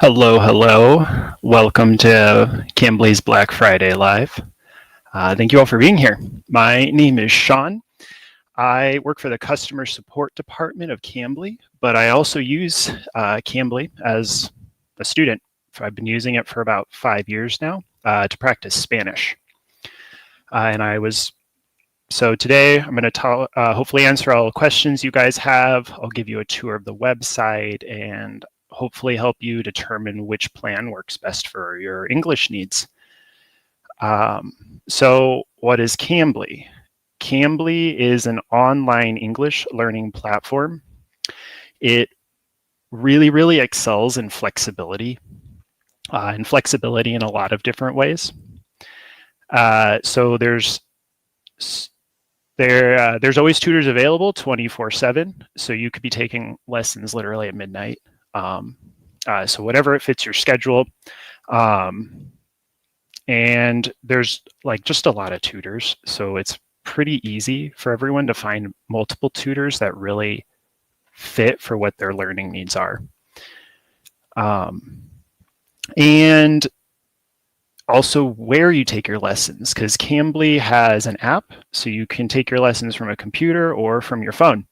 Hello, hello. Welcome to Cambly's Black Friday Live. Thank you all for being here. My name is Sean. I work for the customer support department of Cambly, but I also use Cambly as a student. I've been using it for about 5 years now to practice Spanish. So today I'm going to hopefully answer all the questions you guys have. I'll give you a tour of the website and hopefully help you determine which plan works best for your English needs. So what is Cambly? Cambly is an online English learning platform. It really excels in flexibility in a lot of different ways. So there's always tutors available 24/7, so you could be taking lessons literally at midnight. So whatever it fits your schedule. And there's just a lot of tutors, so it's pretty easy for everyone to find multiple tutors that really fit for what their learning needs are. And also where you take your lessons, because Cambly has an app, so you can take your lessons from a computer or from your phone.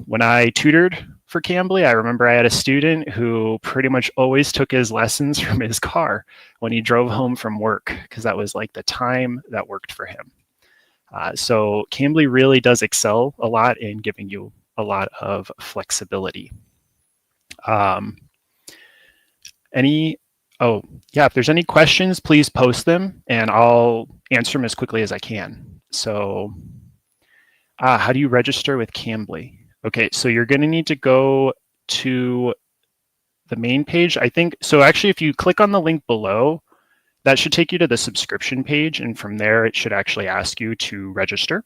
When I tutored for Cambly, I remember I had a student who pretty much always took his lessons from his car when he drove home from work, because that was like the time that worked for him. So Cambly really does excel a lot in giving you a lot of flexibility. If there's any questions, please post them and I'll answer them as quickly as I can. So how do you register with Cambly? Okay, so you're going to need to go to the main page, I think. So actually, if you click on the link below, that should take you to the subscription page, and from there, it should actually ask you to register.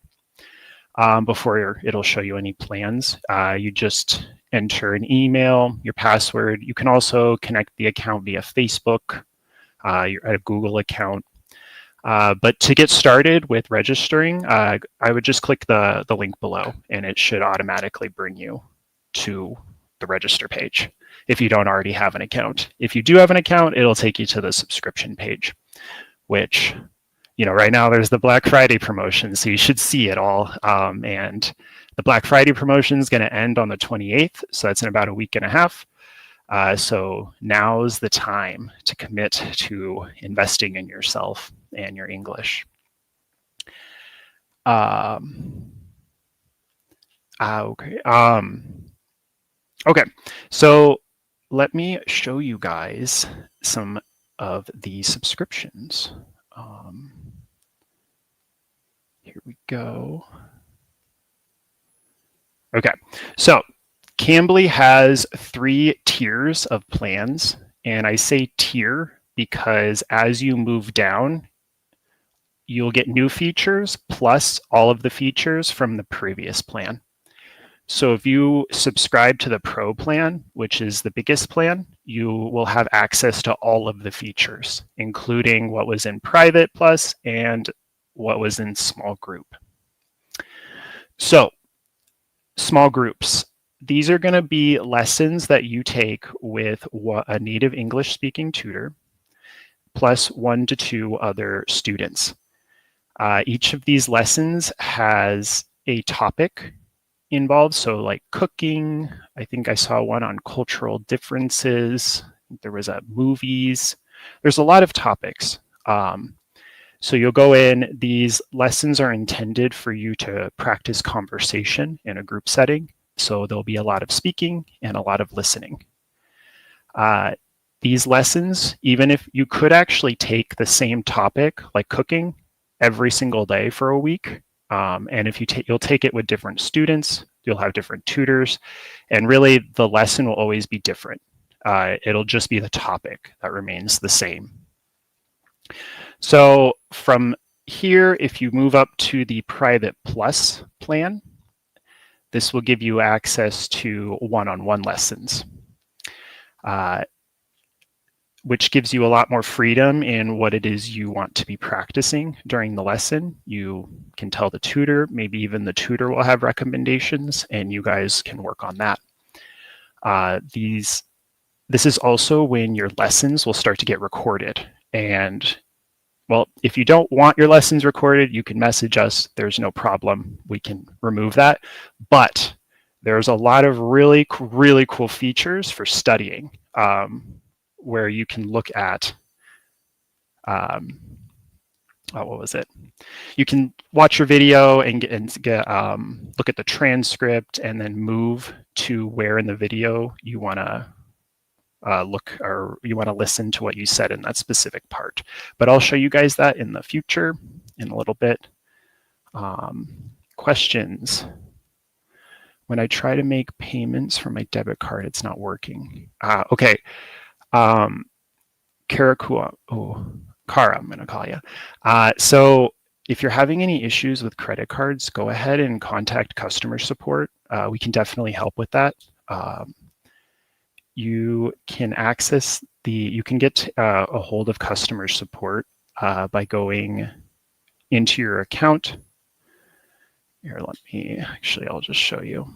Before it'll show you any plans. You just enter an email, your password. You can also connect the account via Facebook, you're at a Google account. But to get started with registering, I would just click the link below and it should automatically bring you to the register page if you don't already have an account. If you do have an account, it'll take you to the subscription page, which, right now there's the Black Friday promotion, so you should see it all. And the Black Friday promotion is going to end on the 28th, so that's in about a week and a half. So now's the time to commit to investing in yourself and your English. Okay, so let me show you guys some of the subscriptions. Here we go. Okay, so Cambly has 3 tiers of plans, and I say tier because as you move down, you'll get new features plus all of the features from the previous plan. So if you subscribe to the Pro plan, which is the biggest plan, you will have access to all of the features, including what was in Private Plus and what was in Small Group. So, small groups. These are going to be lessons that you take with a native English speaking tutor plus 1 to 2 other students. Each of these lessons has a topic involved, so like cooking. I think I saw one on cultural differences. There was movies. There's a lot of topics. So you'll go in. These lessons are intended for you to practice conversation in a group setting. So there'll be a lot of speaking and a lot of listening. These lessons, even if you could actually take the same topic, like cooking, every single day for a week. And if you'll take it with different students, you'll have different tutors, and really the lesson will always be different. It'll just be the topic that remains the same. So from here, if you move up to the Private Plus plan, this will give you access to one-on-one lessons, which gives you a lot more freedom in what it is you want to be practicing during the lesson. You can tell the tutor, maybe even the tutor will have recommendations, and you guys can work on that. These this is also when your lessons will start to get recorded. And well, if you don't want your lessons recorded, you can message us. There's no problem. We can remove that. But there's a lot of really cool features for studying where you can look at, what was it? You can watch your video and look at the transcript and then move to where in the video you want to look or you want to listen to what you said in that specific part. But I'll show you guys that in the future in a little bit. Questions? When I try to make payments for my debit card, it's not working. Okay. Karakua, Kara, I'm going to call you. So if you're having any issues with credit cards, go ahead and contact customer support. We can definitely help with that. You can access you can get a hold of customer support by going into your account. Here, I'll just show you.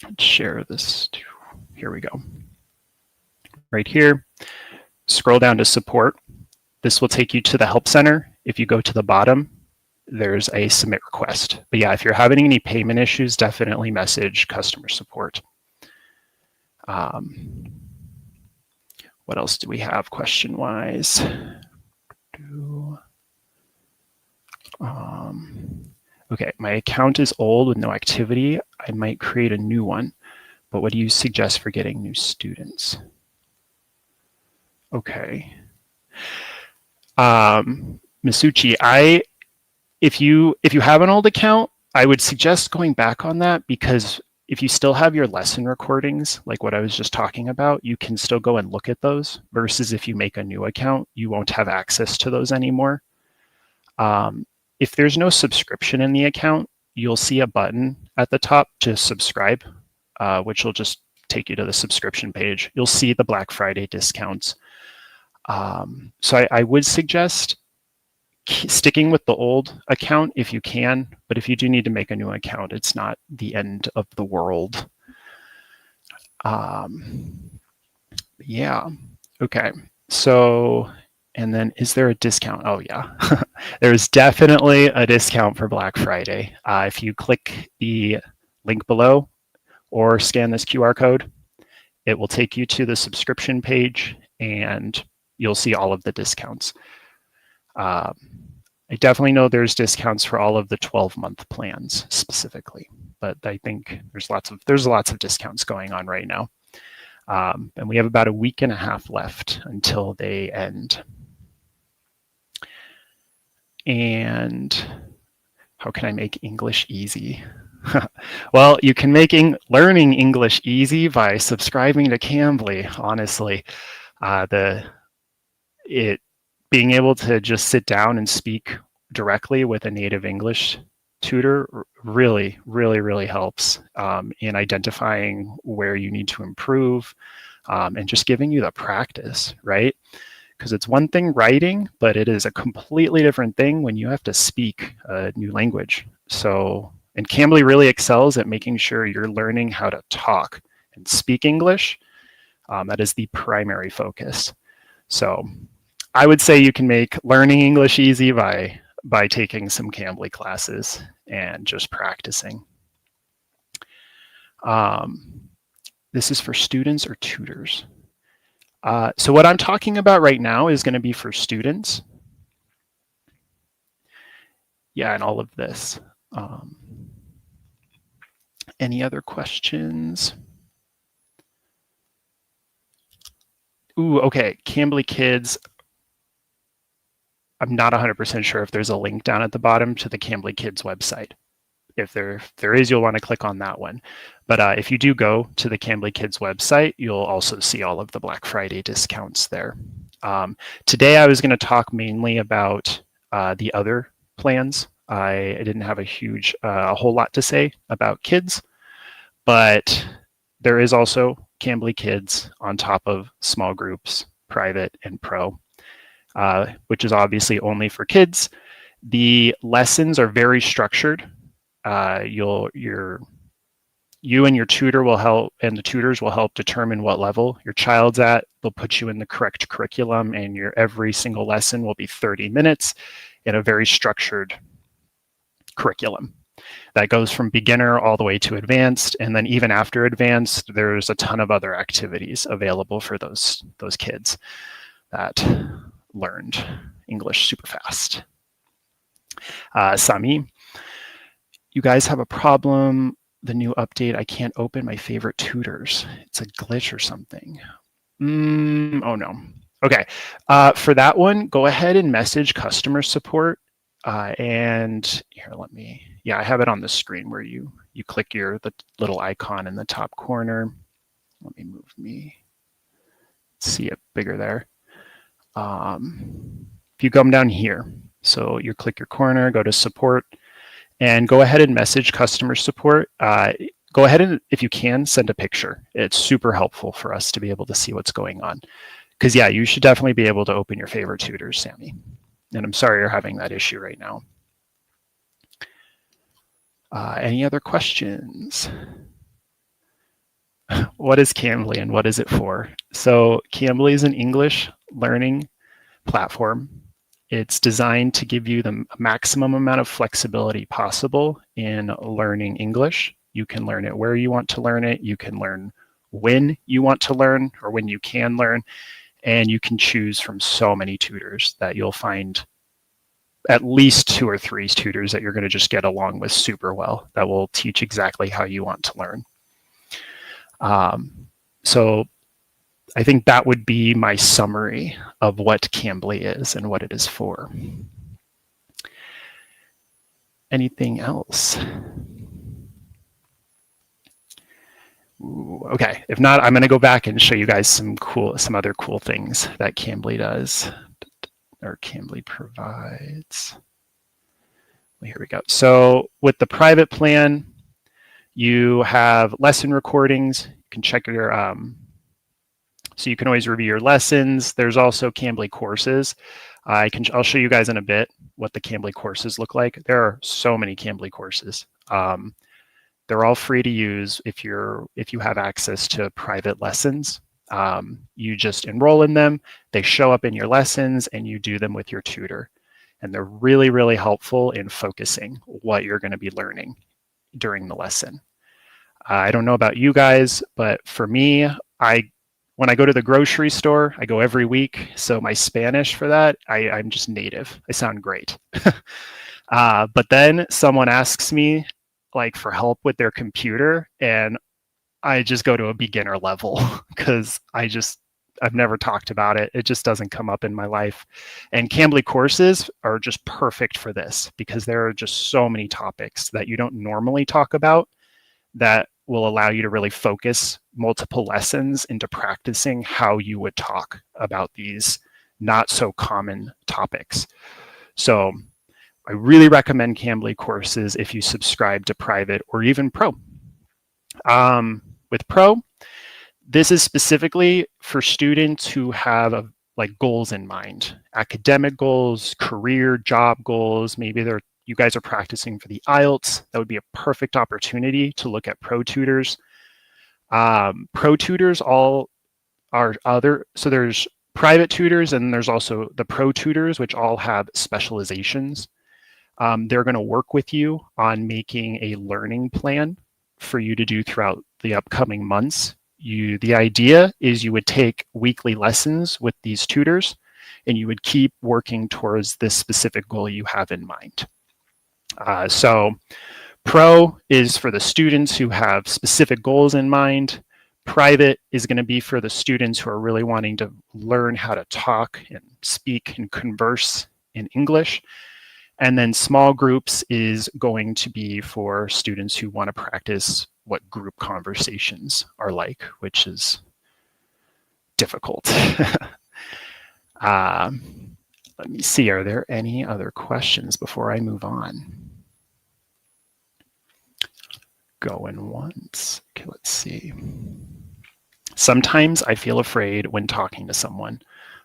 Let's share this. Here we go. Right here, scroll down to support. This will take you to the help center. If you go to the bottom, there's a submit request. But yeah, if you're having any payment issues, definitely message customer support. What else do we have question-wise? Okay, my account is old with no activity. I might create a new one, but what do you suggest for getting new students? Okay. Masucci, if you have an old account, I would suggest going back on that, because if you still have your lesson recordings, like what I was just talking about, you can still go and look at those, versus if you make a new account, you won't have access to those anymore. If there's no subscription in the account, you'll see a button at the top to subscribe, which will just take you to the subscription page. You'll see the Black Friday discounts. So I would suggest sticking with the old account if you can, but if you do need to make a new account, it's not the end of the world. Yeah, okay. So, and then is there a discount? Oh yeah, there's definitely a discount for Black Friday. If you click the link below or scan this QR code, it will take you to the subscription page and you'll see all of the discounts. I definitely know there's discounts for all of the 12-month plans specifically, but I think there's lots of discounts going on right now. And we have about a week and a half left until they end. And how can I make English easy? Well, you can make learning English easy by subscribing to Cambly, honestly. Being able to just sit down and speak directly with a native English tutor really helps in identifying where you need to improve and just giving you the practice, right? Because it's one thing writing, but it is a completely different thing when you have to speak a new language. So, and Cambly really excels at making sure you're learning how to talk and speak English. That is the primary focus. So I would say you can make learning English easy by taking some Cambly classes and just practicing. This is for students or tutors. So what I'm talking about right now is going to be for students. Yeah, and all of this. Any other questions? Ooh, okay, Cambly Kids. I'm not 100% sure if there's a link down at the bottom to the Cambly Kids website. If there is, you'll want to click on that one. But if you do go to the Cambly Kids website, you'll also see all of the Black Friday discounts there. Today, I was going to talk mainly about the other plans. I didn't have a whole lot to say about kids, but there is also Cambly Kids on top of small groups, private, and pro. Which is obviously only for kids. The lessons are very structured. Your You and your tutor will help, and the tutors will help determine what level your child's at. They'll put you in the correct curriculum, and your every single lesson will be 30 minutes in a very structured curriculum that goes from beginner all the way to advanced. And then even after advanced, there's a ton of other activities available for those kids that learned English super fast. Sami, you guys have a problem. The new update, I can't open my favorite tutors. It's a glitch or something. Oh no. Okay, for that one, go ahead and message customer support. And here, yeah, I have it on the screen where you click the little icon in the top corner. Let me see it bigger there. If you come down here, so you click your corner, go to support, and go ahead and message customer support. Go ahead and, if you can, send a picture. It's super helpful for us to be able to see what's going on. Because yeah, you should definitely be able to open your favorite tutors, Sammy. And I'm sorry you're having that issue right now. Any other questions? What is Cambly and what is it for? So Cambly is an English learning platform. It's designed to give you the maximum amount of flexibility possible in learning English. You can learn it where you want to learn it. You can learn when you want to learn or when you can learn. And you can choose from so many tutors that you'll find at least 2 or 3 tutors that you're going to just get along with super well that will teach exactly how you want to learn. So I think that would be my summary of what Cambly is and what it is for. Anything else? Ooh, okay, if not, I'm going to go back and show you guys some other cool things that Cambly does, or Cambly provides. Here we go. So with the private plan, you have lesson recordings. You can check your, so you can always review your lessons. There's also Cambly courses. I'll show you guys in a bit what the Cambly courses look like. There are so many Cambly courses. They're all free to use if you have access to private lessons. You just enroll in them, they show up in your lessons, and you do them with your tutor. And they're really, really helpful in focusing what you're going to be learning during the lesson. I don't know about you guys, but for me, when I go to the grocery store, I go every week. So my Spanish for that, I'm just native. I sound great. But then someone asks me like for help with their computer, and I just go to a beginner level because I've never talked about it. It just doesn't come up in my life. And Cambly courses are just perfect for this because there are just so many topics that you don't normally talk about that will allow you to really focus multiple lessons into practicing how you would talk about these not so common topics. So I really recommend Cambly courses if you subscribe to private or even pro. With pro, this is specifically for students who have like goals in mind, academic goals, career, job goals. Maybe you guys are practicing for the IELTS. That would be a perfect opportunity to look at pro tutors. Pro tutors all are so there's private tutors and there's also the pro tutors, which all have specializations. They're going to work with you on making a learning plan for you to do throughout the upcoming months. The idea is you would take weekly lessons with these tutors and you would keep working towards this specific goal you have in mind. So pro is for the students who have specific goals in mind. Private is going to be for the students who are really wanting to learn how to talk and speak and converse in English. And then small groups is going to be for students who want to practice what group conversations are like, which is difficult. Let me see, are there any other questions before I move on? Going once. Okay, let's see. Sometimes I feel afraid when talking to someone.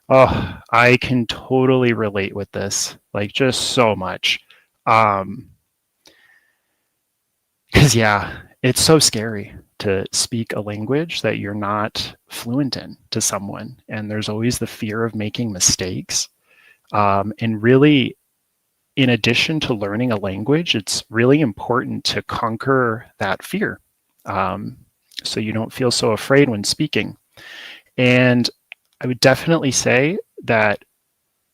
Oh, I can totally relate with this, like just so much. Because yeah, It's so scary to speak a language that you're not fluent in to someone. And there's always the fear of making mistakes. And really, in addition to learning a language, it's really important to conquer that fear, so you don't feel so afraid when speaking. And I would definitely say that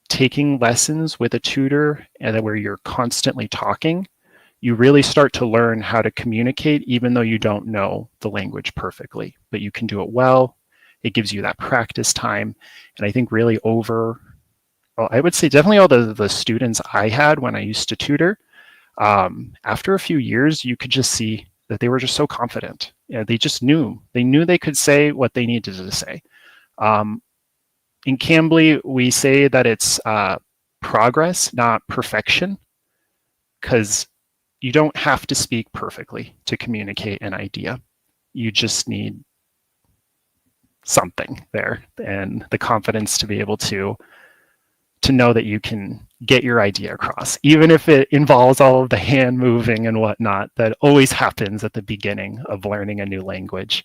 taking lessons with a tutor and where you're constantly talking, you really start to learn how to communicate even though you don't know the language perfectly, but you can do it well. It gives you that practice time. And I think really well, I would say definitely all the students I had when I used to tutor, after a few years, you could just see that they were just so confident. Yeah, they just knew. They knew they could say what they needed to say. In Cambly, we say that it's progress, not perfection, because you don't have to speak perfectly to communicate an idea. You just need something there and the confidence to be able to know that you can get your idea across, even if it involves all of the hand moving and whatnot that always happens at the beginning of learning a new language.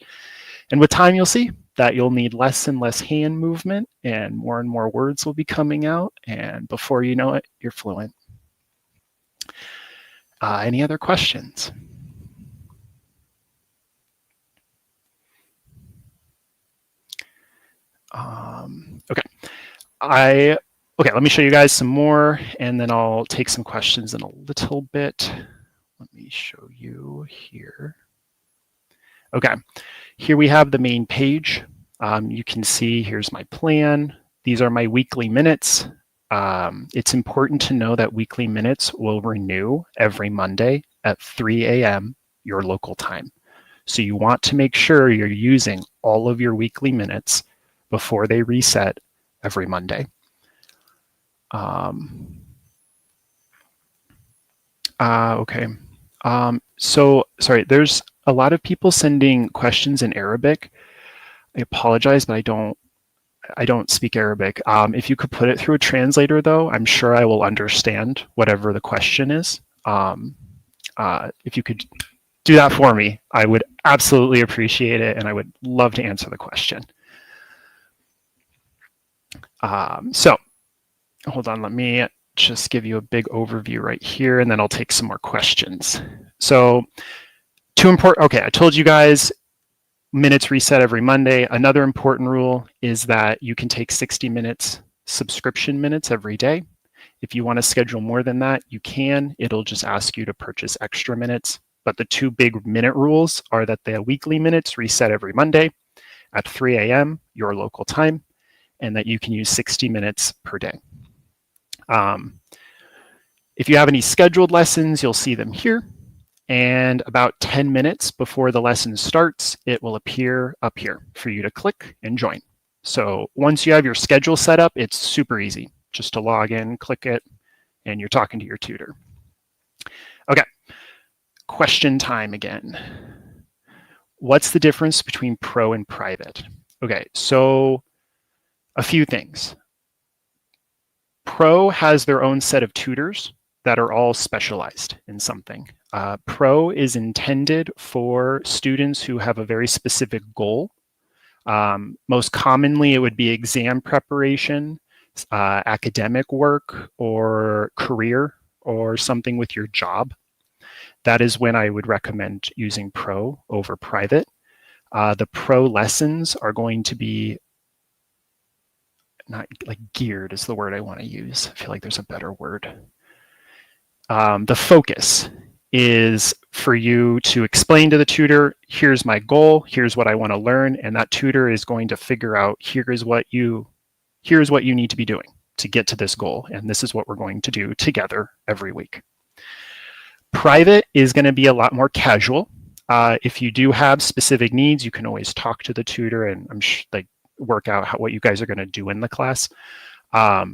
And with time, you'll see that you'll need less and less hand movement and more words will be coming out. And before you know it, you're fluent. Any other questions? Okay. Okay, let me show you guys some more, and then I'll take some questions in a little bit. Let me show you here. Okay, here we have the main page. You can see here's my plan. These are my weekly minutes. It's important to know that weekly minutes will renew every Monday at 3 a.m. your local time. So you want to make sure you're using all of your weekly minutes before they reset every Monday. Okay. So sorry, there's a lot of people sending questions in Arabic. I apologize, but I don't speak Arabic. If you could put it through a translator, though, I'm sure I will understand whatever the question is. If you could do that for me, I would absolutely appreciate it, and I would love to answer the question. So hold on, let me just give you a big overview right here, and then I'll take some more questions. So okay, I told you guys minutes reset every Monday. Another important rule is that you can take 60 minutes subscription minutes every day. If you want to schedule more than that, you can. It'll just ask you to purchase extra minutes. But the two big minute rules are that the weekly minutes reset every Monday at 3 a.m. your local time, and that you can use 60 minutes per day. If you have any scheduled lessons, you'll see them here. And about 10 minutes before the lesson starts, it will appear up here for you to click and join. So once you have your schedule set up, it's super easy. Just to log in, click it, and you're talking to your tutor. Okay, question time again. What's the difference between pro and private? Okay, so a few things. Pro has their own set of tutors that are all specialized in something. Pro is intended for students who have a very specific goal. Most commonly, it would be exam preparation, academic work, or career, or something with your job. That is when I would recommend using pro over private. The pro lessons are going to be not like geared is the word I want to use. I feel like there's a better word. The focus is for you to explain to the tutor, here's my goal, here's what I want to learn, and that tutor is going to figure out here's what you need to be doing to get to this goal, and this is what we're going to do together every week. Private is going to be a lot more casual. If you do have specific needs, you can always talk to the tutor and work out what you guys are going to do in the class. But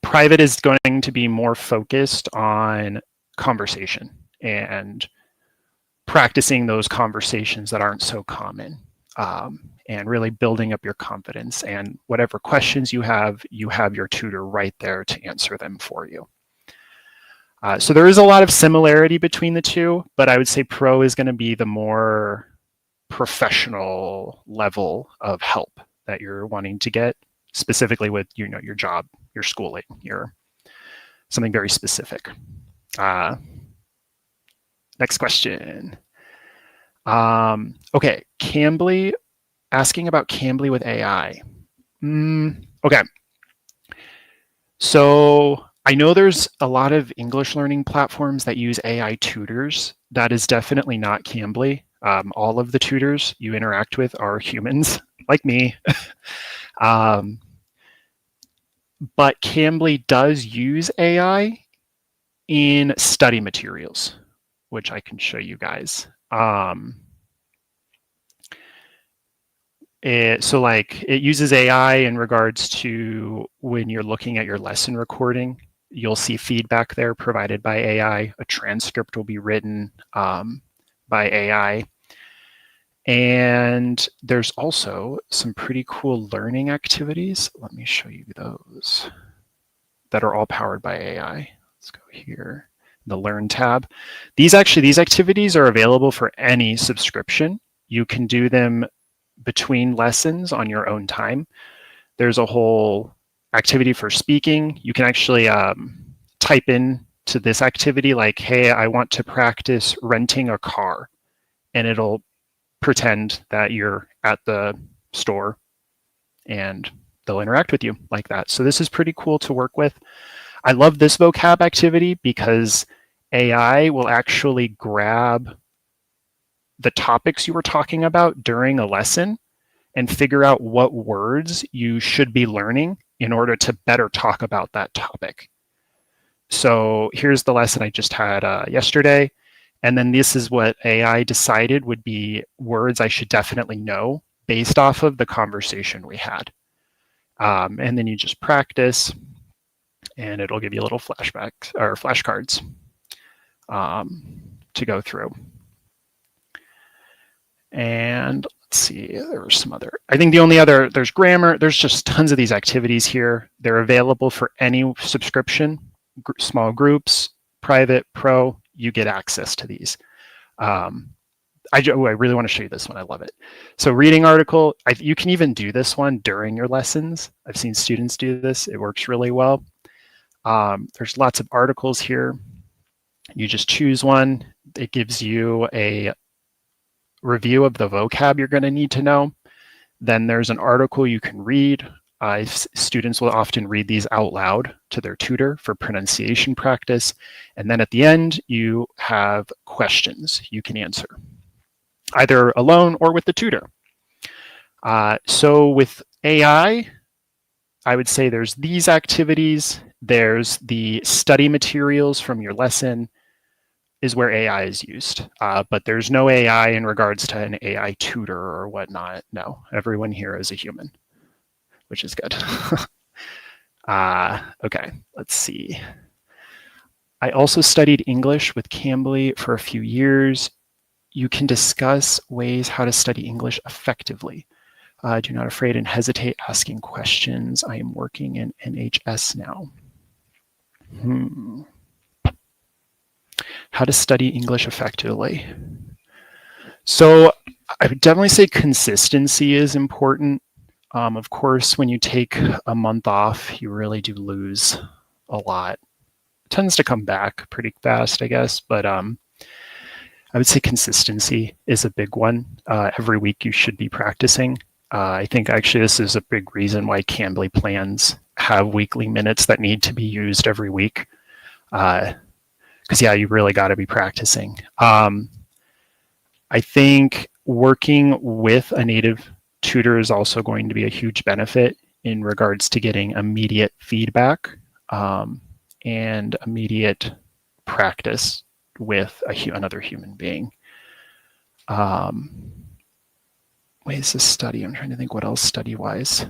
private is going to be more focused on conversation and practicing those conversations that aren't so common, and really building up your confidence. And whatever questions you have your tutor right there to answer them for you. So there is a lot of similarity between the two, but I would say Pro is going to be the more professional level of help that you're wanting to get, specifically with your job, your schooling, your something very specific. Next question. Okay, Cambly, asking about Cambly with AI. Okay. So I know there's a lot of English learning platforms that use AI tutors. That is definitely not Cambly. All of the tutors you interact with are humans, like me. But Cambly does use AI in study materials, which I can show you guys. So like it uses AI in regards to when you're looking at your lesson recording, you'll see feedback there provided by AI. A transcript will be written by AI. And there's also some pretty cool learning activities. Let me show you those that are all powered by AI. Let's go here, the Learn tab. These activities are available for any subscription. You can do them between lessons on your own time. There's a whole activity for speaking. You can actually type in to this activity like, hey, I want to practice renting a car, and it'll pretend that you're at the store and they'll interact with you like that. So this is pretty cool to work with. I love this vocab activity because AI will actually grab the topics you were talking about during a lesson and figure out what words you should be learning in order to better talk about that topic. So here's the lesson I just had yesterday. And then this is what AI decided would be words I should definitely know based off of the conversation we had. And then you just practice and it'll give you little flashbacks or flashcards to go through. And let's see, there were some other, I think the only other, there's grammar, there's just tons of these activities here. They're available for any subscription, small groups, private, pro, you get access to these. I really want to show you this one, I love it. So reading article, you can even do this one during your lessons. I've seen students do this, it works really well. There's lots of articles here. You just choose one, it gives you a review of the vocab you're going to need to know. Then there's an article you can read. Students will often read these out loud to their tutor for pronunciation practice. And then at the end, you have questions you can answer, either alone or with the tutor. So with AI, I would say there's these activities. There's the study materials from your lesson is where AI is used, but there's no AI in regards to an AI tutor or whatnot. No, everyone here is a human, which is good. Okay, let's see. I also studied English with Cambly for a few years. You can discuss ways how to study English effectively. Do not afraid and hesitate asking questions. I am working in NHS now. How to study English effectively. So I would definitely say consistency is important. Of course, when you take a month off, you really do lose a lot. It tends to come back pretty fast, I guess, but I would say consistency is a big one. Every week you should be practicing. I think actually this is a big reason why Cambly plans have weekly minutes that need to be used every week. Because yeah, you really got to be practicing. I think working with a native tutor is also going to be a huge benefit in regards to getting immediate feedback and immediate practice with another human being. Ways to study, I'm trying to think what else study-wise.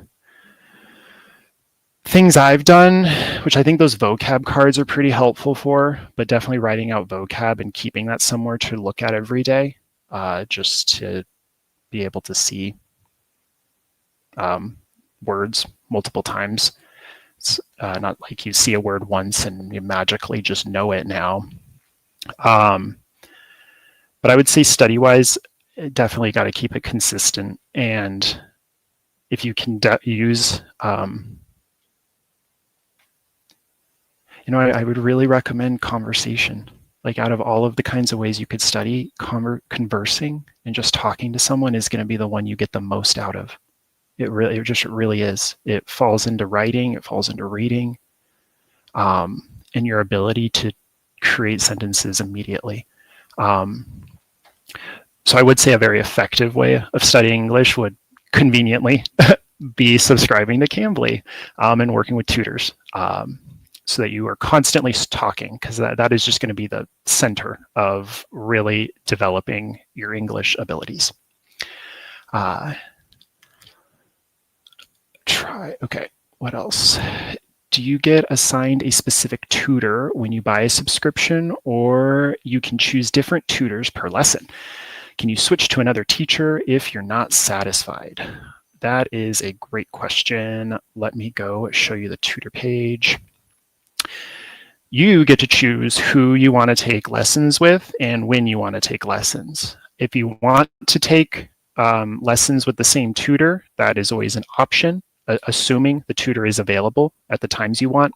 Things I've done, which I think those vocab cards are pretty helpful for, but definitely writing out vocab and keeping that somewhere to look at every day, just to be able to see words multiple times. It's not like you see a word once and you magically just know it now. But I would say study-wise, definitely got to keep it consistent. And if you can use, I would really recommend conversation. Like out of all of the kinds of ways you could study, conversing and just talking to someone is going to be the one you get the most out of. It just really is. It falls into writing, it falls into reading, and your ability to create sentences immediately. So I would say a very effective way of studying English would conveniently be subscribing to Cambly and working with tutors so that you are constantly talking, because that is just going to be the center of really developing your English abilities. Okay, what else? Do you get assigned a specific tutor when you buy a subscription, or you can choose different tutors per lesson? Can you switch to another teacher if you're not satisfied? That is a great question. Let me go show you the tutor page. You get to choose who you want to take lessons with and when you want to take lessons. If you want to take lessons with the same tutor, that is always an option, assuming the tutor is available at the times you want.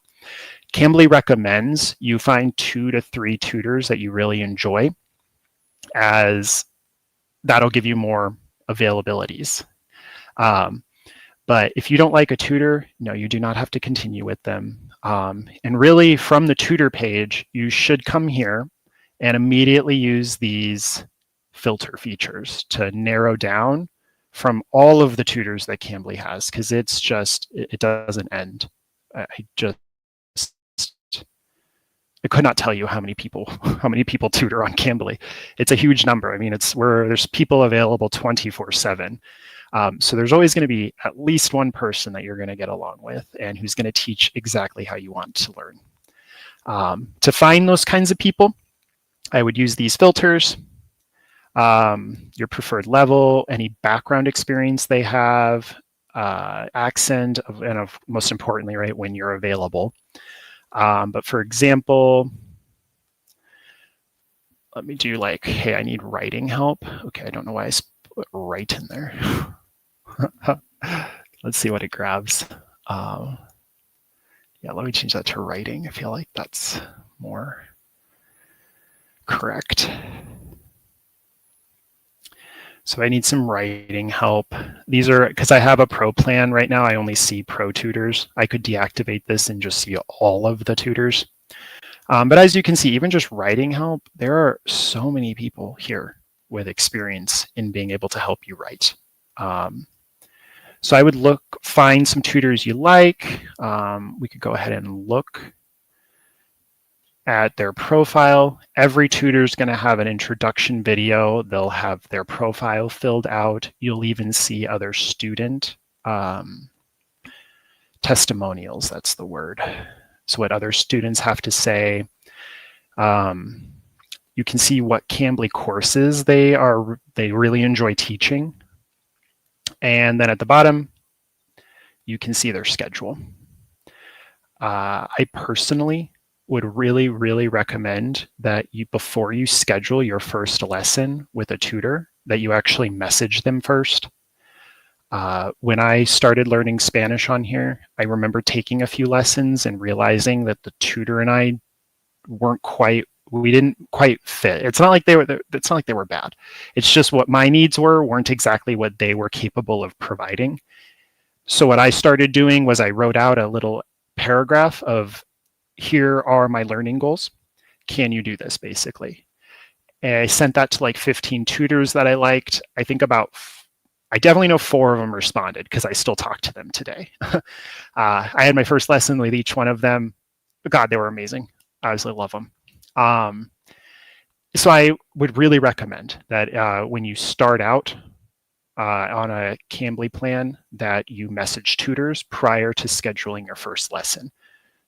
Cambly recommends you find 2 to 3 tutors that you really enjoy, as that'll give you more availabilities. But if you don't like a tutor, no, you do not have to continue with them. And really, from the tutor page, you should come here and immediately use these filter features to narrow down from all of the tutors that Cambly has, because it's just, it doesn't end. I could not tell you how many people tutor on Cambly. It's a huge number. I mean, there's people available 24/7. So there's always going to be at least one person that you're going to get along with and who's going to teach exactly how you want to learn. To find those kinds of people, I would use these filters, your preferred level, any background experience they have, accent, and most importantly, right, when you're available. But for example, let me do like, hey, I need writing help. Okay, I don't know why I put write in there. Let's see what it grabs. Yeah, let me change that to writing. I feel like that's more correct. So I need some writing help. These are, because I have a pro plan right now, I only see pro tutors. I could deactivate this and just see all of the tutors. But as you can see, even just writing help, there are so many people here with experience in being able to help you write. So I would find some tutors you like. We could go ahead and look at their profile. Every tutor is going to have an introduction video. They'll have their profile filled out. You'll even see other student testimonials, that's the word. So what other students have to say. You can see what Cambly courses they really enjoy teaching. And then at the bottom, you can see their schedule. I personally would really, really recommend that before you schedule your first lesson with a tutor, that you actually message them first. When I started learning Spanish on here, I remember taking a few lessons and realizing that the tutor and I we didn't quite fit. It's not like they were bad. It's just what my needs weren't exactly what they were capable of providing. So what I started doing was I wrote out a little paragraph of, here are my learning goals. Can you do this, basically? And I sent that to like 15 tutors that I liked. I definitely know 4 of them responded because I still talk to them today. I had my first lesson with each one of them. God, they were amazing. I absolutely love them. So I would really recommend that when you start out on a Cambly plan, that you message tutors prior to scheduling your first lesson.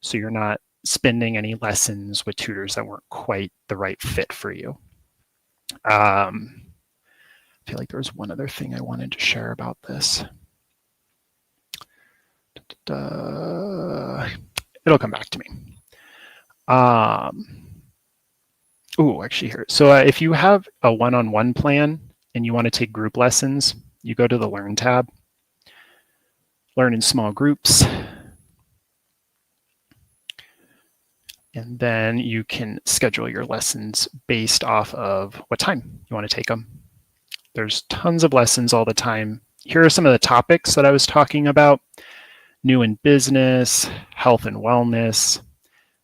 So you're not spending any lessons with tutors that weren't quite the right fit for you. I feel like there was one other thing I wanted to share about this. it'll come back to me. Actually here. So if you have a one-on-one plan and you want to take group lessons, you go to the Learn tab, Learn in small groups, and then you can schedule your lessons based off of what time you want to take them. There's tons of lessons all the time. Here are some of the topics that I was talking about. New in business, health and wellness.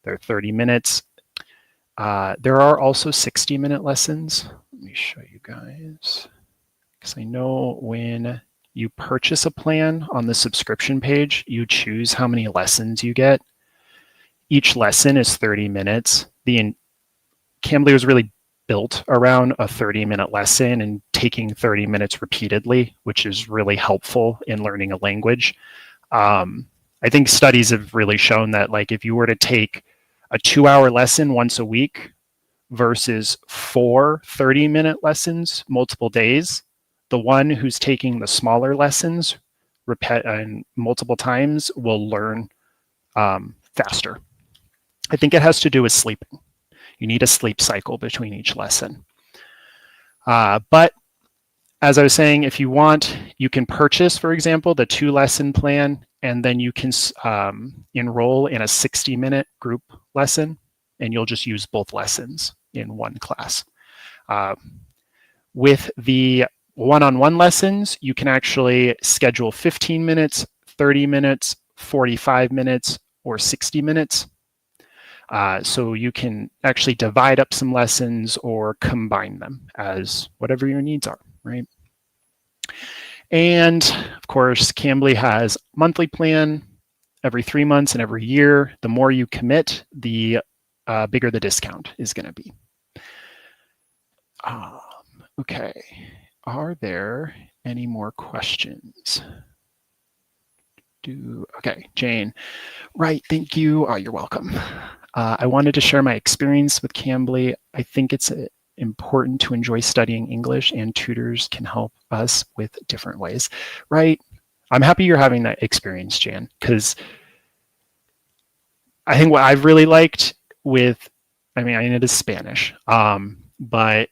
They're 30 minutes. There are also 60-minute lessons. Let me show you guys. Because I know when you purchase a plan on the subscription page, you choose how many lessons you get. Each lesson is 30 minutes. Cambly was really built around a 30-minute lesson and taking 30 minutes repeatedly, which is really helpful in learning a language. I think studies have really shown that, like, if you were to take a 2-hour lesson once a week versus 4 30-minute lessons multiple days, the one who's taking the smaller lessons multiple times will learn faster. I think it has to do with sleeping. You need a sleep cycle between each lesson. But as I was saying, if you want, you can purchase, for example, the 2-lesson plan, and then you can enroll in a 60-minute group lesson, and you'll just use both lessons in one class. With the one-on-one lessons, you can actually schedule 15 minutes, 30 minutes, 45 minutes, or 60 minutes. So you can actually divide up some lessons or combine them as whatever your needs are, right? And of course, Cambly has monthly plan every 3 months and every year. The more you commit, the bigger the discount is going to be. Okay, are there any more questions? Okay, Jane. Right, thank you. Oh, you're welcome. I wanted to share my experience with Cambly. I think it's important to enjoy studying English, and tutors can help us with different ways. Right. I'm happy you're having that experience, Jan, because I think what I've really liked with, I mean it is Spanish, but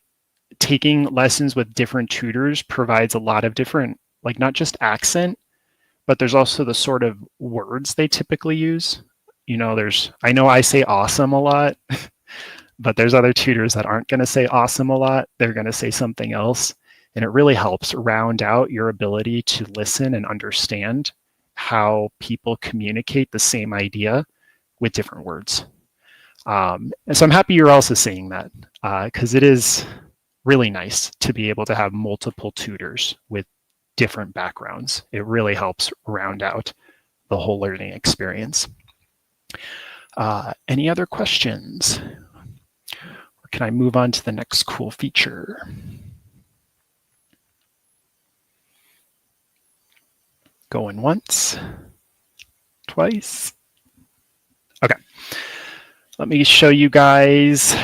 taking lessons with different tutors provides a lot of different, like, not just accent, but there's also the sort of words they typically use. You know, I know I say awesome a lot, but there's other tutors that aren't going to say awesome a lot. They're going to say something else. And it really helps round out your ability to listen and understand how people communicate the same idea with different words. And so I'm happy you're also seeing that, because it is really nice to be able to have multiple tutors with different backgrounds. It really helps round out the whole learning experience. Any other questions? Or can I move on to the next cool feature? Going once, twice. Okay, let me show you guys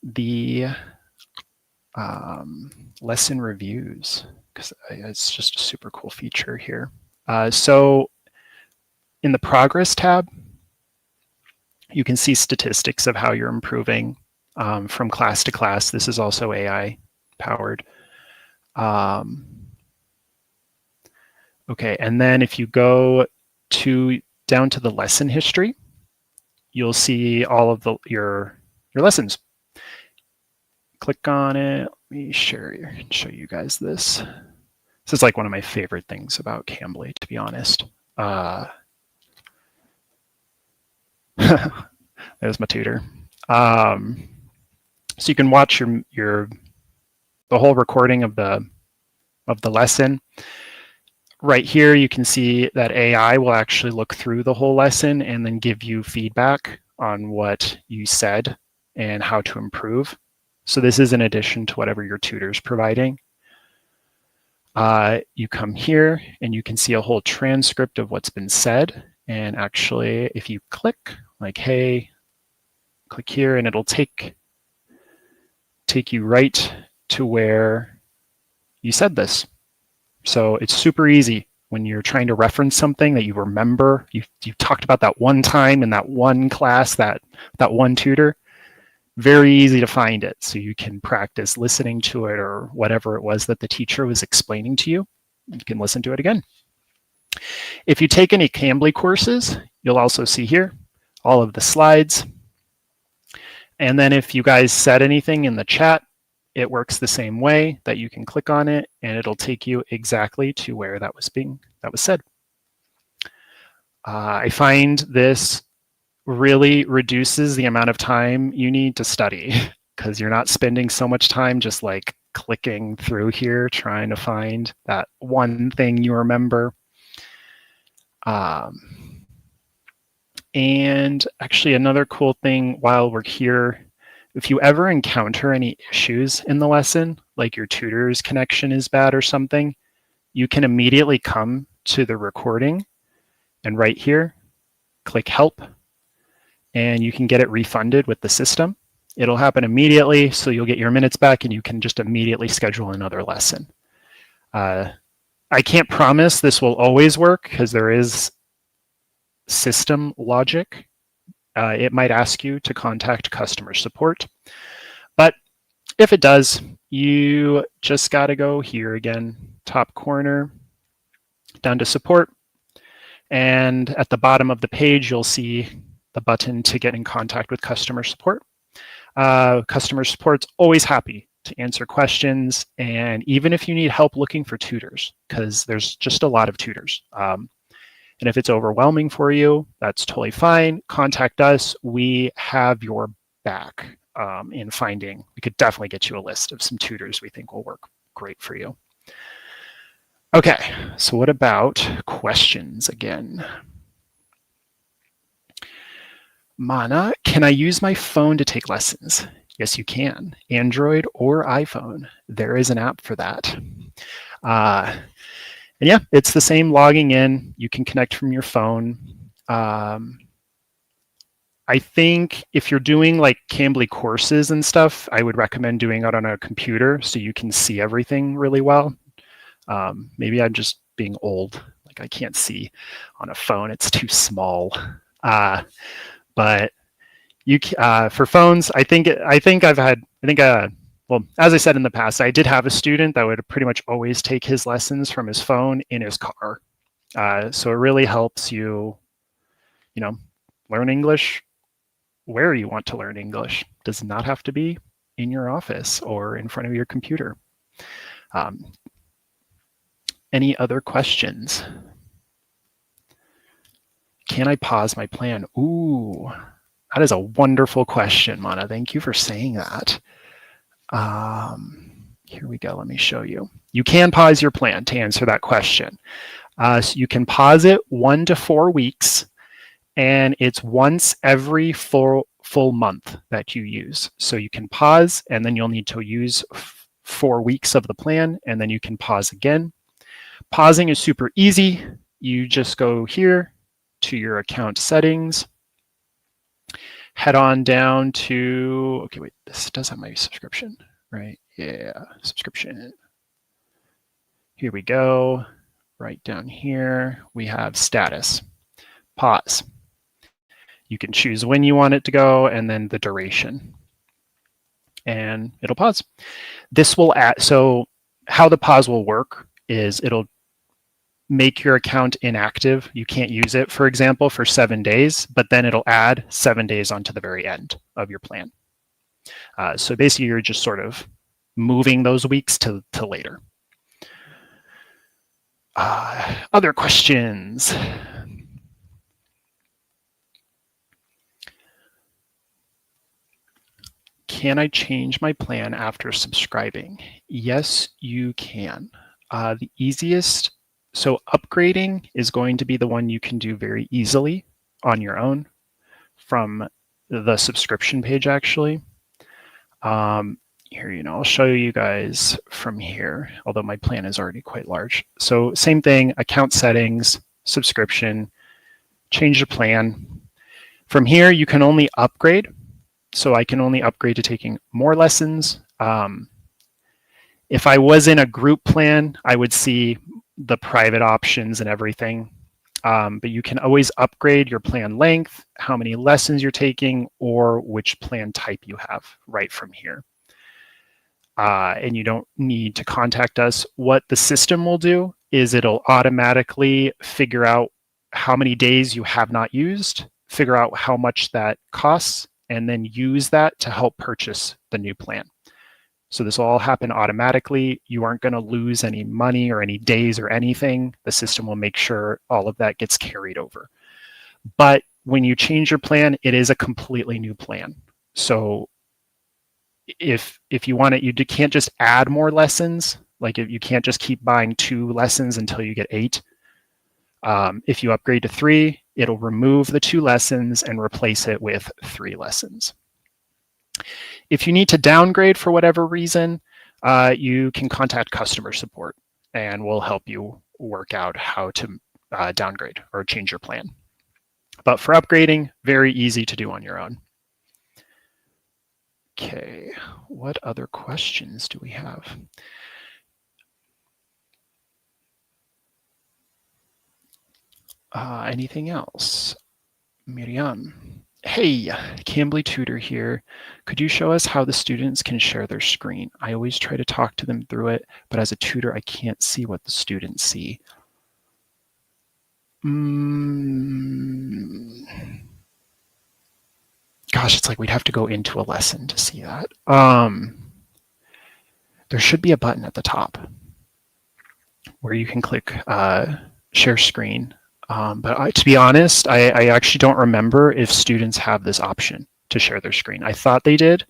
the lesson reviews, because it's just a super cool feature here. So in the progress tab, you can see statistics of how you're improving from class to class. This is also AI powered. Okay, and then if you go down to the lesson history, you'll see all of your lessons. Click on it. Let me show you guys this. This is like one of my favorite things about Cambly, to be honest. There's my tutor. So you can watch the whole recording of the lesson. Right here, you can see that AI will actually look through the whole lesson and then give you feedback on what you said and how to improve. So this is in addition to whatever your tutor's providing. You come here and you can see a whole transcript of what's been said. And actually, if you click, like, hey, click here, and it'll take you right to where you said this. So it's super easy when you're trying to reference something that you remember, you talked about that one time in that one class, that one tutor, very easy to find it. So you can practice listening to it or whatever it was that the teacher was explaining to you. You can listen to it again. If you take any Cambly courses, you'll also see here all of the slides. And then if you guys said anything in the chat, it works the same way, that you can click on it and it'll take you exactly to where that was said. I find this really reduces the amount of time you need to study because you're not spending so much time just like clicking through here trying to find that one thing you remember. And actually another cool thing while we're here, if you ever encounter any issues in the lesson, like your tutor's connection is bad or something, you can immediately come to the recording and right here, click help, and you can get it refunded with the system. It'll happen immediately, so you'll get your minutes back and you can just immediately schedule another lesson. I can't promise this will always work because there is system logic. It might ask you to contact customer support, but if it does, you just got to go here again, top corner, down to support, and at the bottom of the page, you'll see the button to get in contact with customer support. Customer support's always happy to answer questions, and even if you need help looking for tutors, because there's just a lot of tutors. And if it's overwhelming for you, that's totally fine. Contact us. We have your back in finding. We could definitely get you a list of some tutors we think will work great for you. Okay, so what about questions again? Mana, can I use my phone to take lessons? Yes, you can. Android or iPhone. There is an app for that. And yeah, it's the same logging in. You can connect from your phone. I think if you're doing like Cambly courses and stuff, I would recommend doing it on a computer so you can see everything really well. Maybe I'm just being old. Like I can't see on a phone. It's too small. But you for phones, well, as I said in the past, I did have a student that would pretty much always take his lessons from his phone in his car. So it really helps you, learn English where you want to learn English. It does not have to be in your office or in front of your computer. Any other questions? Can I pause my plan? Ooh, that is a wonderful question, Mana. Thank you for saying that. Here we go. Let me show you. You can pause your plan to answer that question. So you can pause it 1 to 4 weeks, and it's once every full month that you use. So you can pause, and then you'll need to use 4 weeks of the plan, and then you can pause again. Pausing is super easy. You just go here to your account settings, head on down to, okay, wait, this does have my subscription, right? Yeah, subscription. Here we go. Right down here, we have status, pause. You can choose when you want it to go and then the duration. And it'll pause. This will add, so how the pause will work is it'll make your account inactive. You can't use it, for example, for 7 days, but then it'll add 7 days onto the very end of your plan. So basically, you're just sort of moving those weeks to later. Other questions? Can I change my plan after subscribing? Yes, you can. The easiest, so upgrading is going to be the one you can do very easily on your own from the subscription page, actually. Here, I'll show you guys from here, although my plan is already quite large. So same thing, account settings, subscription, change your plan. From here, you can only upgrade. So I can only upgrade to taking more lessons. If I was in a group plan, I would see the private options and everything. But you can always upgrade your plan length, how many lessons you're taking, or which plan type you have right from here. And you don't need to contact us. What the system will do is it'll automatically figure out how many days you have not used, figure out how much that costs, and then use that to help purchase the new plan. So this will all happen automatically. You aren't going to lose any money or any days or anything. The system will make sure all of that gets carried over. But when you change your plan, it is a completely new plan. So if you want it, you can't just add more lessons. Like you can't just keep buying 2 lessons until you get 8. If you upgrade to 3, it'll remove the 2 lessons and replace it with 3 lessons. If you need to downgrade for whatever reason, you can contact customer support and we'll help you work out how to downgrade or change your plan. But for upgrading, very easy to do on your own. Okay, what other questions do we have? Anything else? Miriam. Hey, Cambly Tutor here. Could you show us how the students can share their screen? I always try to talk to them through it, but as a tutor, I can't see what the students see. Gosh, it's like we'd have to go into a lesson to see that. There should be a button at the top where you can click share screen. But to be honest, I actually don't remember if students have this option to share their screen. I thought they did,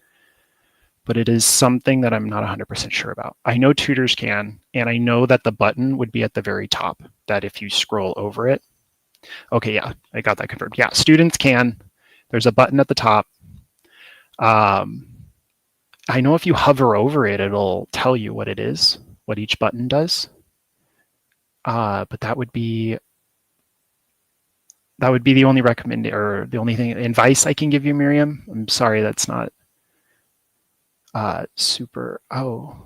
but it is something that I'm not 100% sure about. I know tutors can, and I know that the button would be at the very top, that if you scroll over it. Okay, yeah, I got that confirmed. Yeah, students can. There's a button at the top. I know if you hover over it, it'll tell you what it is, what each button does. But that would be the only the only thing advice I can give you, Miriam. I'm sorry, that's not super. Oh,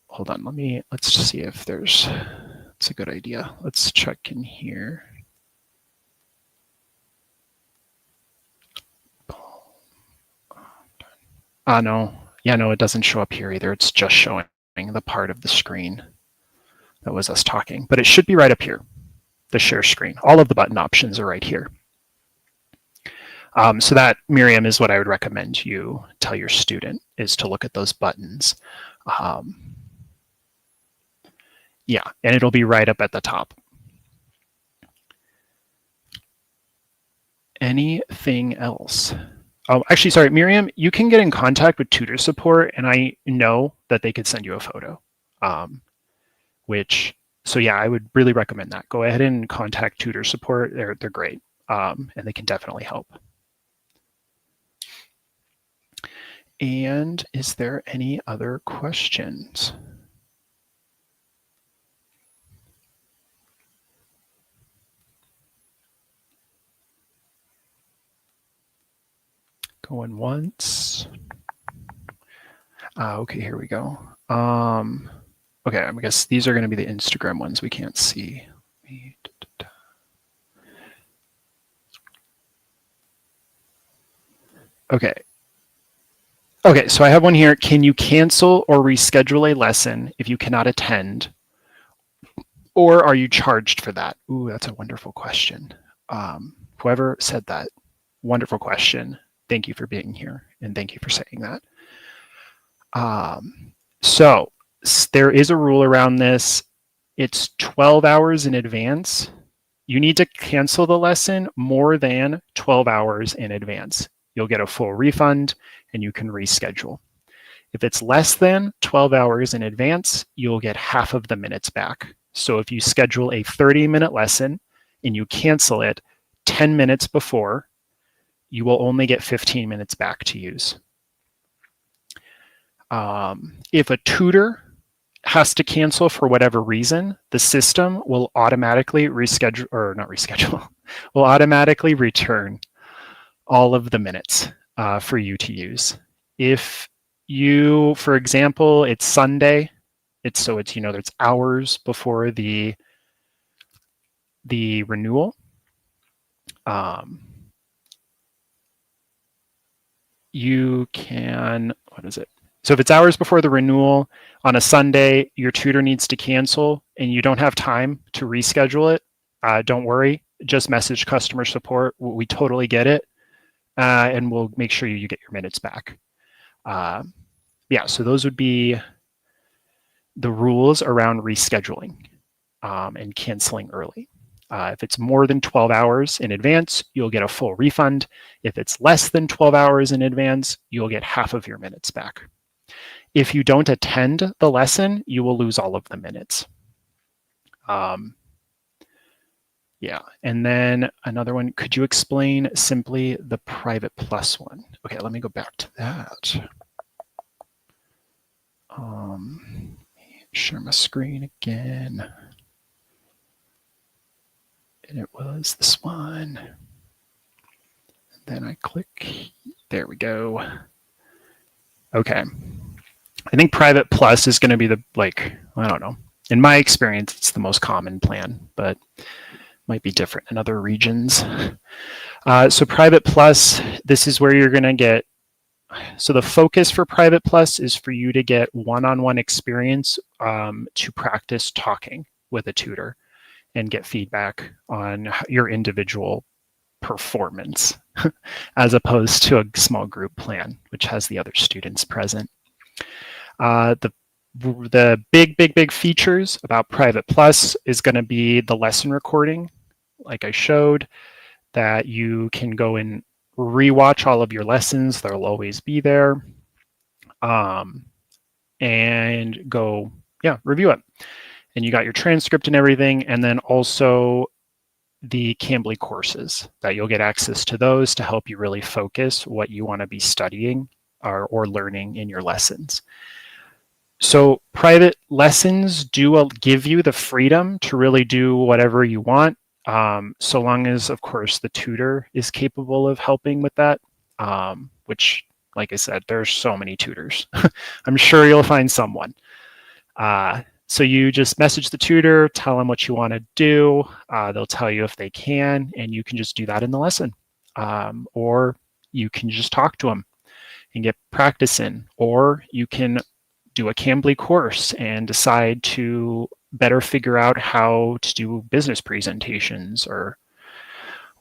hold on. Let's see if there's. It's a good idea. Let's check in here. No. Yeah, no, it doesn't show up here either. It's just showing the part of the screen that was us talking, but it should be right up here. The share screen. All of the button options are right here. So that, Miriam, is what I would recommend you tell your student, is to look at those buttons. Yeah, and it'll be right up at the top. Anything else? Oh, actually, sorry, Miriam, you can get in contact with tutor support, and I know that they could send you a photo, so yeah, I would really recommend that. Go ahead and contact tutor support. They're great, and they can definitely help. And is there any other questions? Going once. Okay, here we go. Okay, I guess these are going to be the Instagram ones we can't see. Okay. Okay, so I have one here. Can you cancel or reschedule a lesson if you cannot attend? Or are you charged for that? Ooh, that's a wonderful question. Whoever said that, wonderful question. Thank you for being here, and thank you for saying that. So there is a rule around this. It's 12 hours in advance. You need to cancel the lesson more than 12 hours in advance. You'll get a full refund and you can reschedule. If it's less than 12 hours in advance, you'll get half of the minutes back. So if you schedule a 30-minute lesson and you cancel it 10 minutes before, you will only get 15 minutes back to use. If a tutor has to cancel for whatever reason, the system will automatically reschedule, or not reschedule, will automatically return all of the minutes for you to use. If you, for example, it's Sunday, It's it's hours before the renewal. You can, what is it? So if it's hours before the renewal on a Sunday, your tutor needs to cancel and you don't have time to reschedule it, don't worry. Just message customer support. We totally get it. And we'll make sure you get your minutes back. Yeah, so those would be the rules around rescheduling and canceling early. If it's more than 12 hours in advance, you'll get a full refund. If it's less than 12 hours in advance, you'll get half of your minutes back. If you don't attend the lesson, you will lose all of the minutes. Yeah, and then another one, could you explain simply the Private Plus one? Okay, let me go back to that. Share my screen again. And it was this one. And then I click, there we go. Okay. I think Private Plus is going to be the, I don't know. In my experience, it's the most common plan, but might be different in other regions. So Private Plus, this is where you're going to get, so the focus for Private Plus is for you to get one-on-one experience to practice talking with a tutor and get feedback on your individual performance as opposed to a small group plan, which has the other students present. The big features about Private Plus is going to be the lesson recording, like I showed, that you can go and rewatch all of your lessons. They'll always be there. And go, review it. And you got your transcript and everything. And then also the Cambly courses that you'll get access to those to help you really focus what you want to be studying or learning in your lessons. So private lessons do give you the freedom to really do whatever you want, so long as, of course, the tutor is capable of helping with that, which, like I said, there's so many tutors. I'm sure you'll find someone. So you just message the tutor, tell them what you want to do. They'll tell you if they can, and you can just do that in the lesson. Or you can just talk to them and get practice in, or you can do a Cambly course and decide to better figure out how to do business presentations or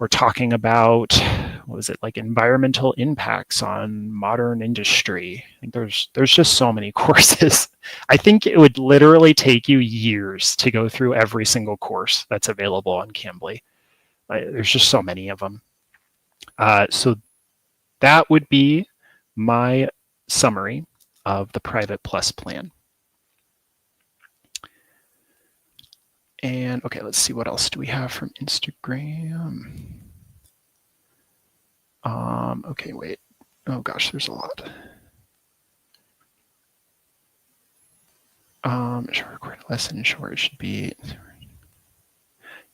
talking about, what was it, like environmental impacts on modern industry. I think there's just so many courses. I think it would literally take you years to go through every single course that's available on Cambly. There's just so many of them. So that would be my summary of the Private Plus plan. And okay, let's see, what else do we have from Instagram? Okay, wait. Oh gosh, there's a lot. Short recorded lesson, short should be.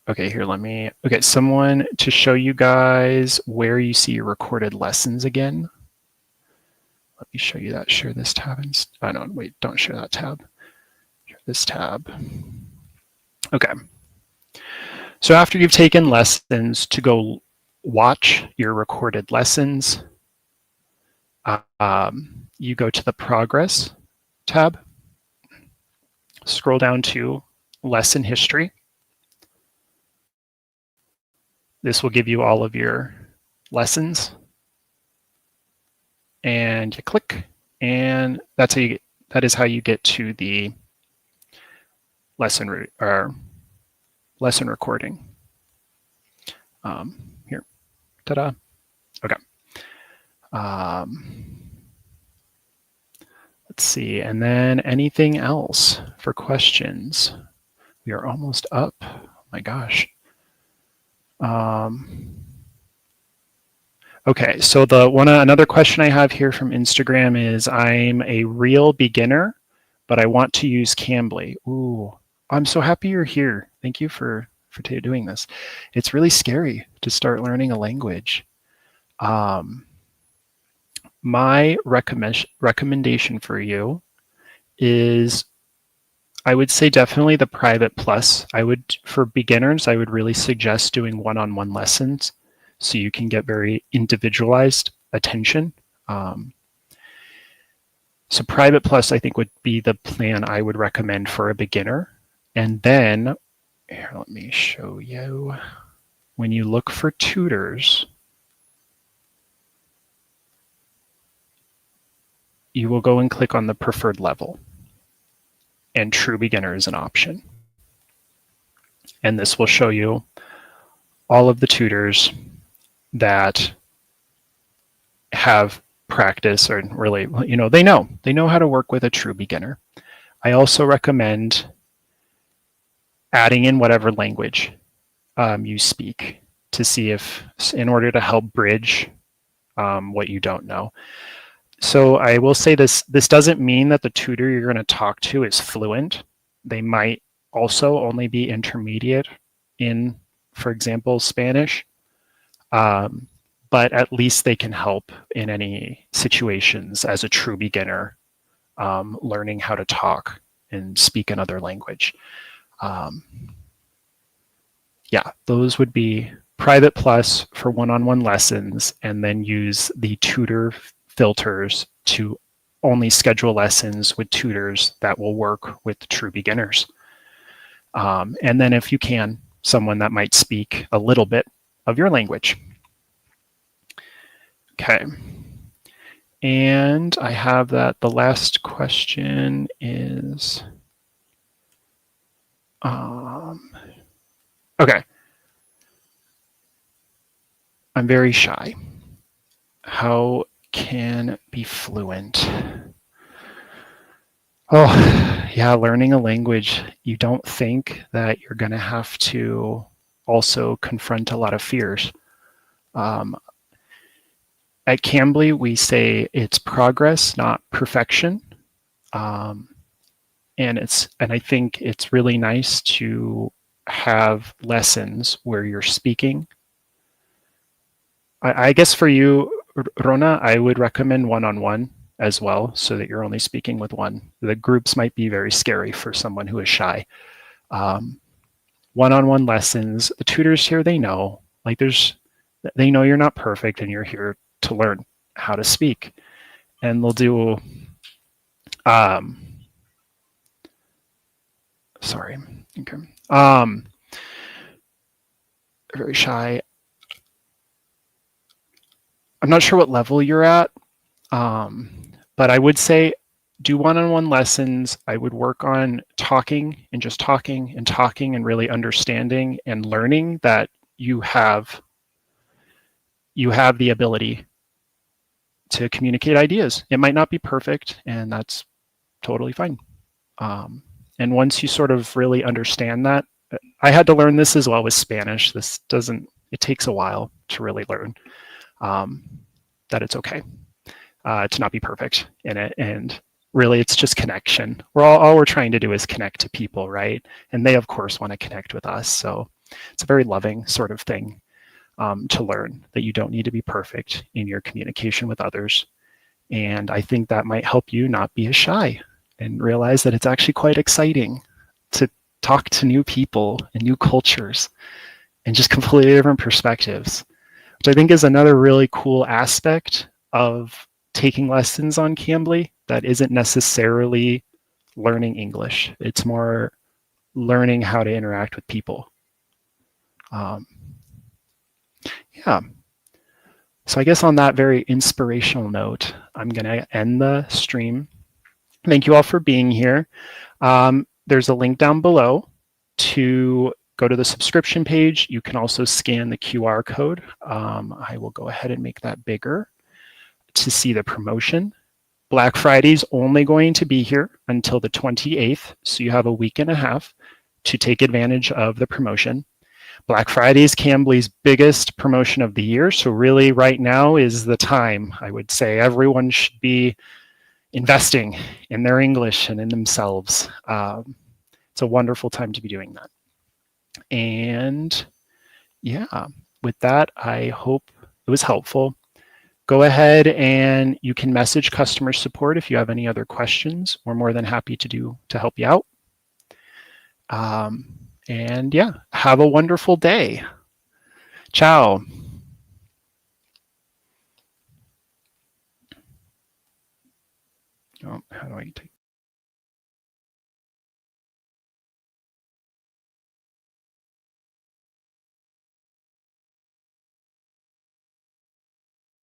Okay, here, okay, someone to show you guys where you see your recorded lessons again. Let me show you that. Share this tab. No, wait, don't share that tab. Share this tab. Okay. So after you've taken lessons, to go watch your recorded lessons, you go to the Progress tab, scroll down to Lesson History. This will give you all of your lessons. And you click, and that is how you get to the lesson recording. Here, ta-da. Okay. Let's see, and then anything else for questions? We are almost up. Oh my gosh. Okay, so another question I have here from Instagram is, I'm a real beginner, but I want to use Cambly. Ooh, I'm so happy you're here. Thank you for doing this. It's really scary to start learning a language. My recommendation for you is I would say definitely the private plus. For beginners, I would really suggest doing one-on-one lessons so you can get very individualized attention. So private plus, I think, would be the plan I would recommend for a beginner. And then, here, let me show you. When you look for tutors, you will go and click on the preferred level. And true beginner is an option. And this will show you all of the tutors that have practice, or really, they know how to work with a true beginner. I also recommend adding in whatever language you speak to see if, in order to help bridge what you don't know. So I will say this doesn't mean that the tutor you're going to talk to is fluent. They might also only be intermediate in, for example, Spanish. But at least they can help in any situations as a true beginner, learning how to talk and speak another language. Yeah, those would be private plus for one-on-one lessons, and then use the tutor filters to only schedule lessons with tutors that will work with true beginners. And then if you can, someone that might speak a little bit of your language. Okay. And I have that the last question is, okay. I'm very shy. How can be fluent? Oh, yeah, learning a language, you don't think that you're going to have to also confront a lot of fears. At Cambly, we say it's progress, not perfection. And I think it's really nice to have lessons where you're speaking. I guess for you, Rona, I would recommend one-on-one as well, so that you're only speaking with one. The groups might be very scary for someone who is shy. One-on-one lessons, the tutors here, they know, they know you're not perfect and you're here to learn how to speak. And they'll do, sorry, okay. Very shy. I'm not sure what level you're at, but I would say do one-on-one lessons. I would work on talking and just talking and really understanding and learning that you have the ability to communicate ideas. It might not be perfect, and that's totally fine. And once you sort of really understand that, I had to learn this as well with Spanish. It takes a while to really learn that it's okay to not be perfect in it. And really, it's just connection. All we're trying to do is connect to people, right? And they, of course, want to connect with us. So it's a very loving sort of thing to learn that you don't need to be perfect in your communication with others. And I think that might help you not be as shy and realize that it's actually quite exciting to talk to new people and new cultures and just completely different perspectives, which I think is another really cool aspect of taking lessons on Cambly that isn't necessarily learning English. It's more learning how to interact with people. Yeah. So I guess on that very inspirational note, I'm going to end the stream. Thank you all for being here. There's a link down below to go to the subscription page. You can also scan the QR code. I will go ahead and make that bigger to see the promotion. Black Friday is only going to be here until the 28th, so you have a week and a half to take advantage of the promotion. Black Friday is Cambly's biggest promotion of the year, so really right now is the time. I would say everyone should be investing in their English and in themselves. It's a wonderful time to be doing that. And yeah, with that, I hope it was helpful. Go ahead and you can message customer support if you have any other questions. We're more than happy to help you out. And yeah, have a wonderful day. Ciao. Oh, how do I take